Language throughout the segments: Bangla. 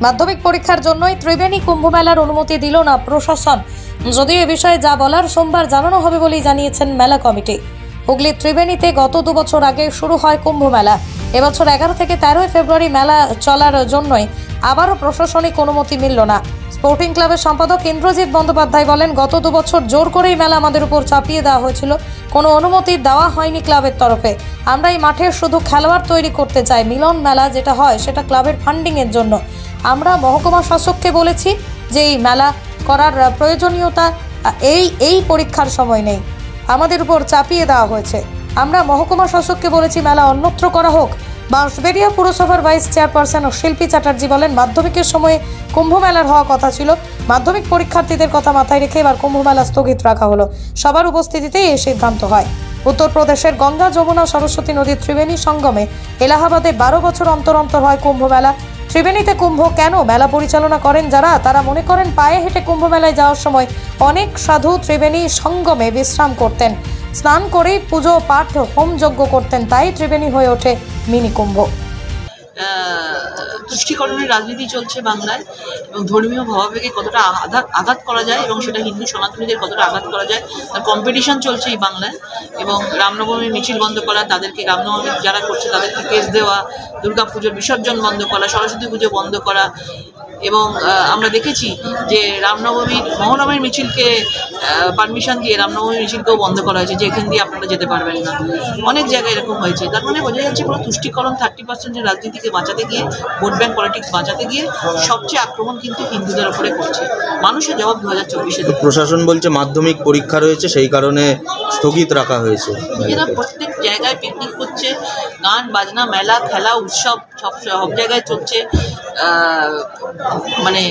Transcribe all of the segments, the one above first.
মাধ্যমিক পরীক্ষার জন্যই ত্রিবেণী কুম্ভ মেলার অনুমতি দিল না প্রশাসন। যদিও এ বিষয়ে যা বলার সোমবার জানানো হবে বলেই জানিয়েছেন মেলা কমিটি। হুগলির ত্রিবেণীতে গত 2 বছর আগে শুরু হয় কুম্ভ মেলা। এবছর 11 থেকে 13 ফেব্রুয়ারি মেলা চলার জন্যই আবারও প্রশাসনিক অনুমতি মিলল না। স্পোর্টিং ক্লাবের সম্পাদক ইন্দ্রজিৎ বন্দ্যোপাধ্যায় বলেন, গত 2 বছর জোর করেই মেলা আমাদের উপর চাপিয়ে দেওয়া হয়েছিল, কোনো অনুমতি দেওয়া হয়নি ক্লাবের তরফে। আমরা এই মাঠে শুধু খেলোয়াড় তৈরি করতে চাই, মিলন মেলা যেটা হয় সেটা ক্লাবের ফান্ডিংয়ের জন্য। আমরা মহকুমা শাসককে বলেছি যে এই মেলা করার প্রয়োজনীয়তা এই পরীক্ষার সময় নেই, আমাদের উপর চাপিয়ে দেওয়া হয়েছে। আমরা মহকুমা শাসককে বলেছি মেলা অন্যত্র করা হোক। বাঁশবেড়িয়া পুরসভার ভাইস চেয়ারপারসন শিল্পী চ্যাটার্জি বলেন, মাধ্যমিকের সময়ে কুম্ভ মেলার হওয়া কথা ছিল, মাধ্যমিক পরীক্ষার্থীদের কথা মাথায় রেখে এবার কুম্ভ মেলা স্থগিত রাখা হলো। সবার উপস্থিতিতেই এই সিদ্ধান্ত হয়। উত্তরপ্রদেশের গঙ্গা, যমুনা, সরস্বতী নদীর ত্রিবেণী সঙ্গমে এলাহাবাদে 12 বছর অন্তর অন্তর হয় কুম্ভ মেলা। ত্রিবেণীতে কুম্ভ কেন মেলা পরিচালনা করেন যারা, তারা মনে করেন পায়ে হেঁটে কুম্ভ মেলায় যাওয়ার সময় অনেক সাধু ত্রিবেণী সঙ্গমে বিশ্রাম করতেন, স্নান করে পুজো পাঠ হোম যজ্ঞ করতেন, তাই ত্রিবেণী হয়ে ওঠে মিনি কুম্ভ। তুষ্টিকরণের রাজনীতি চলছে বাংলায় এবং ধর্মীয় ভাবাবেগে কতটা আঘাত করা যায় এবং সেটা হিন্দু সনাতনীদের কতটা আঘাত করা যায় তার কম্পিটিশন চলছে এই বাংলায়। এবং রামনবমী মিছিল বন্ধ করা, তাদেরকে রামনবমী যারা করছে তাদেরকে কেস দেওয়া, দুর্গাপুজোর বিসর্জন বন্ধ করা, সরস্বতী পুজো বন্ধ করা। এবং আমরা দেখেছি যে মহানবমীর মিছিলকে পারমিশন দিয়ে রামনবমীর মিছিলকেও বন্ধ করা হয়েছে, যে এখান দিয়ে আপনারা যেতে পারবেন না। অনেক জায়গায় এরকম হয়েছে। তার মানে বোঝা যাচ্ছে পুরো তুষ্টিকরণ 30% রাজনীতিকে বাঁচাতে গিয়ে, ভোট ব্যাংক পলিটিক্স বাঁচাতে গিয়ে সবচেয়ে আক্রমণ কিন্তু হিন্দুদের উপরে করছে। মানুষের জবাব 2024-এ। প্রশাসন বলছে মাধ্যমিক পরীক্ষা রয়েছে, সেই কারণে স্থগিত রাখা হয়েছে। এরা প্রত্যেক জায়গায় পিকনিক করছে, গান বাজনা, মেলা খেলা, উৎসব সব জায়গায় চলছে। মানে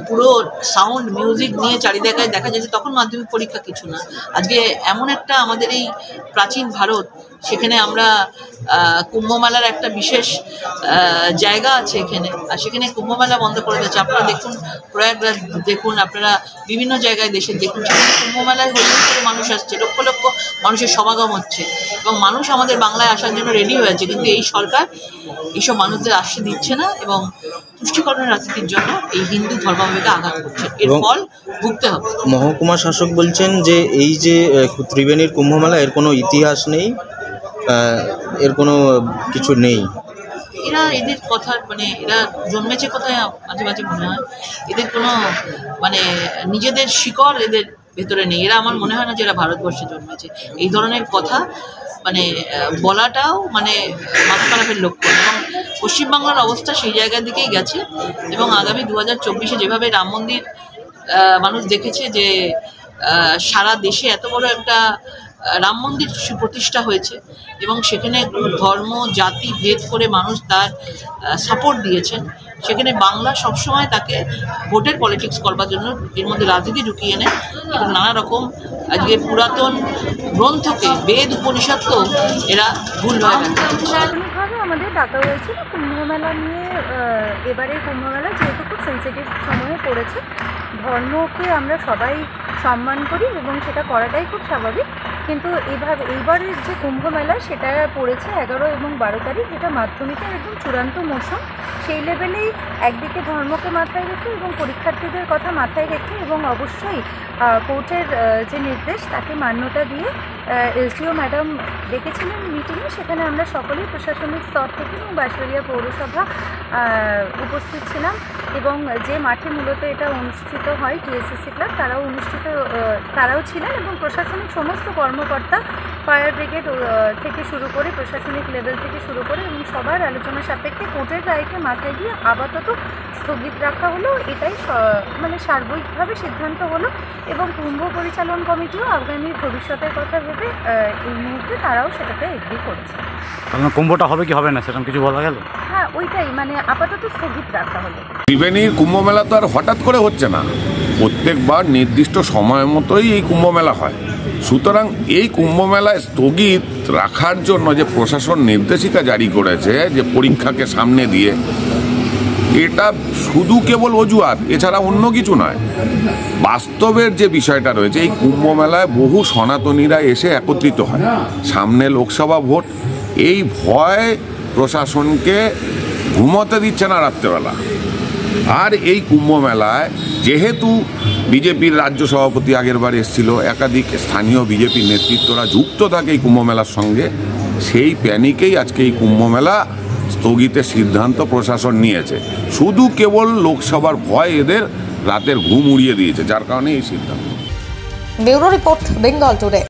পুরো সাউন্ড মিউজিক নিয়ে চারিদিকে দেখা যাচ্ছে। তখন মাধ্যমিক পরীক্ষা কিছু না। আজকে এমন একটা আমাদের এই প্রাচীন ভারত, সেখানে আমরা কুম্ভমেলার একটা বিশেষ জায়গা আছে এখানে, আর সেখানে কুম্ভমেলা বন্ধ করে দিচ্ছে। আপনারা দেখুন প্রয়াগরাজ দেখুন, আপনারা বিভিন্ন জায়গায় দেশে দেখুন, সেখানে কুম্ভমেলায় হরিণ করে মানুষ আসছে, লক্ষ লক্ষ মানুষের সমাগম হচ্ছে এবং মানুষ আমাদের বাংলায় আসার জন্য রেডি হয়ে আছে। কিন্তু এই সরকার এইসব মানুষদের আসতে দিচ্ছে না এবং তুষ্টিকরণের রাজনীতির জন্য এই হিন্দু ধর্মাবলম্বীকে আঘাত করছে। এর ফল ভুগতে হবে। মহকুমা শাসক বলছেন যে এই যে ত্রিবেণীর কুম্ভমেলা, এর কোনো ইতিহাস নেই, এর কোনো কিছু নেই। এদের কথা এরা জন্মেছে কোথায় মাঝে মাঝে মনে হয়। এদের কোনো নিজেদের শিকড় এদের ভেতরে নেই। এরা আমার মনে হয় না যে এরা ভারতবর্ষে জন্মেছে। এই ধরনের কথা বলাটাও মাথা খারাপের লক্ষণ। এবং পশ্চিমবাংলার অবস্থা সেই জায়গার দিকেই গেছে। এবং আগামী 2024-এ যেভাবে রাম মন্দির মানুষ দেখেছে যে সারা দেশে এত বড় একটা রাম মন্দির প্রতিষ্ঠা হয়েছে এবং সেখানে ধর্ম জাতি ভেদ করে মানুষ তার সাপোর্ট দিয়েছেন, সেখানে বাংলা সবসময় তাকে ভোটের পলিটিক্স করবার জন্য এর মধ্যে রাজনীতি ঢুকিয়ে এনে এবং নানা রকম আজকে পুরাতন গ্রন্থকে, বেদ উপনিষদকেও এরা ভুলভাবে ব্যাখ্যা করছে। প্রাথমিকভাবে আমাদের ডাকা হয়েছিল কুম্ভমেলা নিয়ে। এবারে কুম্ভমেলা যেহেতু খুব সেন্সিটিভ সময়ে পড়েছে, ধর্মকে আমরা সবাই সম্মান করি এবং সেটা করাটাই খুব স্বাভাবিক। কিন্তু এইবারের যে কুম্ভ মেলা সেটা পড়েছে 11 এবং 12 তারিখ, যেটা মাধ্যমিকের একদম চূড়ান্ত মৌসুম। সেই লেভেলেই একদিকে ধর্মকে মাথায় রেখে এবং পরীক্ষার্থীদের কথা মাথায় রেখে এবং অবশ্যই কোর্টের যে নির্দেশ তাকে মান্যতা দিয়ে এসডিও ম্যাডাম ডেকেছিলেন মিটিংয়ে। সেখানে আমরা সকলেই প্রশাসনিক স্তর থেকে এবং বাঁশবেড়িয়া পৌরসভা উপস্থিত ছিলাম। এবং যে মাঠে মূলত এটা অনুষ্ঠিত হয়, টিএসসিসি ক্লাব, তারাও ছিলেন এবং প্রশাসনিক সমস্ত কর্মকর্তা, ফায়ার ব্রিগেড থেকে শুরু করে প্রশাসনিক লেভেল থেকে শুরু করে এবং সবার আলোচনা সাপেক্ষে কোর্টের রায়কে মাথায় দিয়ে আপাতত স্থগিত রাখা হলো। এটাই সার্বিকভাবে সিদ্ধান্ত হলো এবং কুম্ভ পরিচালন কমিটিও আগামী ভবিষ্যতের কথা ভেবে এই মুহূর্তে তারাও সেটাতে এগ্রি করেছে। কুম্ভটা হবে কি হবে না সেরকম কিছু বলা গেল? হ্যাঁ, ওইটাই আপাতত স্থগিত রাখা হলো। ত্রিবেণীর কুম্ভমেলা তো আর হঠাৎ করে হচ্ছে না, প্রত্যেকবার নির্দিষ্ট সময় মতোই এই কুম্ভমেলা হয়। সুতরাং এই কুম্ভমেলায় স্থগিত রাখার জন্য যে প্রশাসন নির্দেশিকা জারি করেছে, যে পরীক্ষাকে সামনে দিয়ে, এটা শুধু কেবল অজুহাত, এছাড়া অন্য কিছু নয়। বাস্তবের যে বিষয়টা রয়েছে, এই কুম্ভমেলায় বহু সনাতনীরা এসে একত্রিত হয়, সামনে লোকসভা ভোট, এই ভয় প্রশাসনকে ঘুমোতে দিচ্ছে না রাত্রেবেলা। আর এই কুম্ভ মেলায় যেহেতু বিজেপির রাজ্য সভাপতি আগের বার এসেছিল, একাধিক স্থানীয় বিজেপির নেতৃত্বরা যুক্ত থাকে এই কুম্ভ মেলার সঙ্গে, সেই প্যানিকেই আজকে এই কুম্ভ মেলা স্থগিতের সিদ্ধান্ত প্রশাসন নিয়েছে। শুধু কেবল লোকসভার ভয় এদের রাতের ঘুম উড়িয়ে দিয়েছে, যার কারণে এই সিদ্ধান্ত। Bureau report, Bengal today.